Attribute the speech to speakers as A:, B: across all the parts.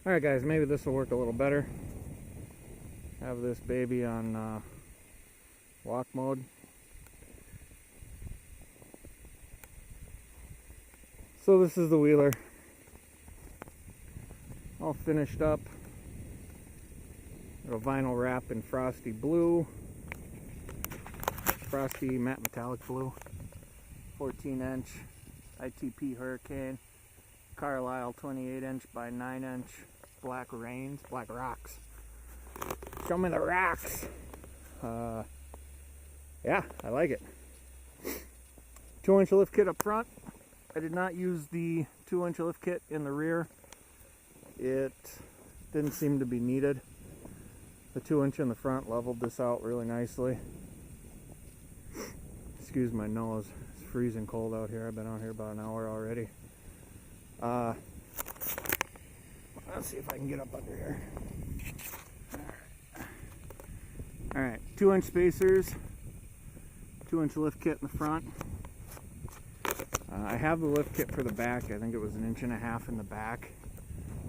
A: Alright guys, maybe this will work a little better. Have this baby on walk mode. So this is the wheeler. All finished up. Got a vinyl wrap in frosty blue. Frosty matte metallic blue. 14-inch ITP Hurricane. Carlisle 28-inch by 9-inch black rains, black rocks. Show me the rocks. Yeah, I like it. 2-inch lift kit up front. I did not use the 2-inch lift kit in the rear. It didn't seem to be needed. The 2-inch in the front leveled this out really nicely. Excuse my nose. It's freezing cold out here. I've been out here about an hour already. Let's see if I can get up under here. Alright, 2-inch spacers, 2-inch lift kit in the front. I have the lift kit for the back. I think it was 1.5 inches in the back.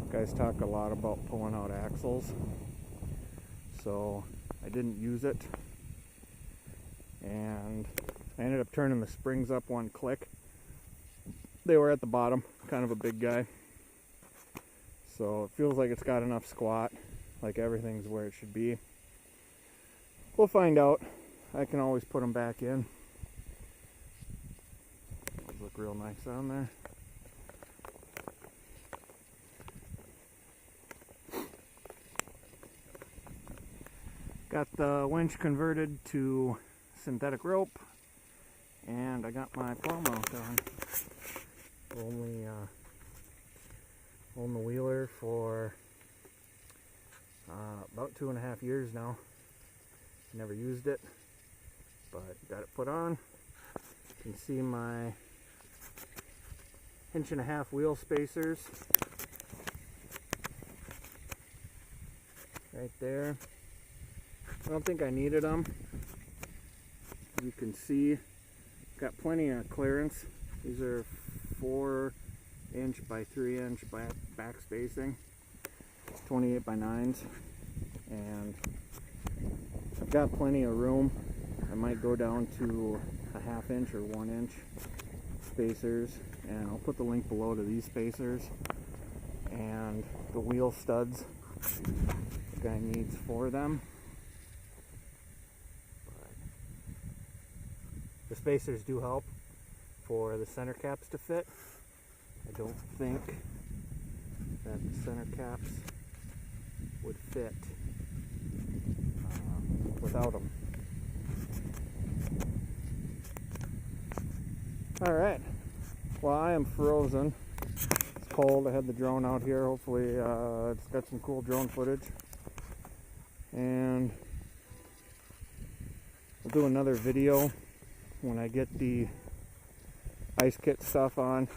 A: You guys talk a lot about pulling out axles, so I didn't use it. And I ended up turning the springs up one click. They were at the bottom, kind of a big guy. So it feels like it's got enough squat, like everything's where it should be. We'll find out. I can always put them back in. Those look real nice on there. Got the winch converted to synthetic rope, and I got my plow mount on. Only owned the wheeler for about 2.5 years now. Never used it, but got it put on. You can see my 1.5 inch wheel spacers right there. I don't think I needed them. You can see got plenty of clearance. These are 4-inch by 3-inch back spacing, 28 by 9s, and I've got plenty of room. I might go down to a 1/2 inch or 1-inch spacers, and I'll put the link below to these spacers and the wheel studs the guy needs for them. But the spacers do help for the center caps to fit. I don't think that the center caps would fit without them. Alright, well, I am frozen. It's cold. I had the drone out here. Hopefully it's got some cool drone footage. And I'll do another video when I get the ice kit stuff on.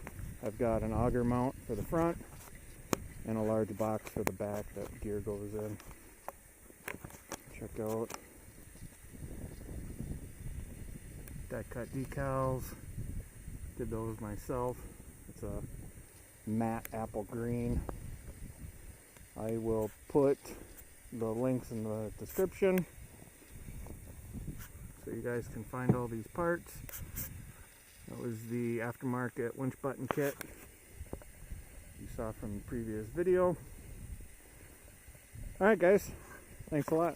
A: I've got an auger mount for the front and a large box for the back that gear goes in. Check out die cut decals. Did those myself. It's a matte apple green. I will put the links in the description so you guys can find all these parts. That was the aftermarket winch button kit you saw from the previous video. Alright guys, thanks a lot.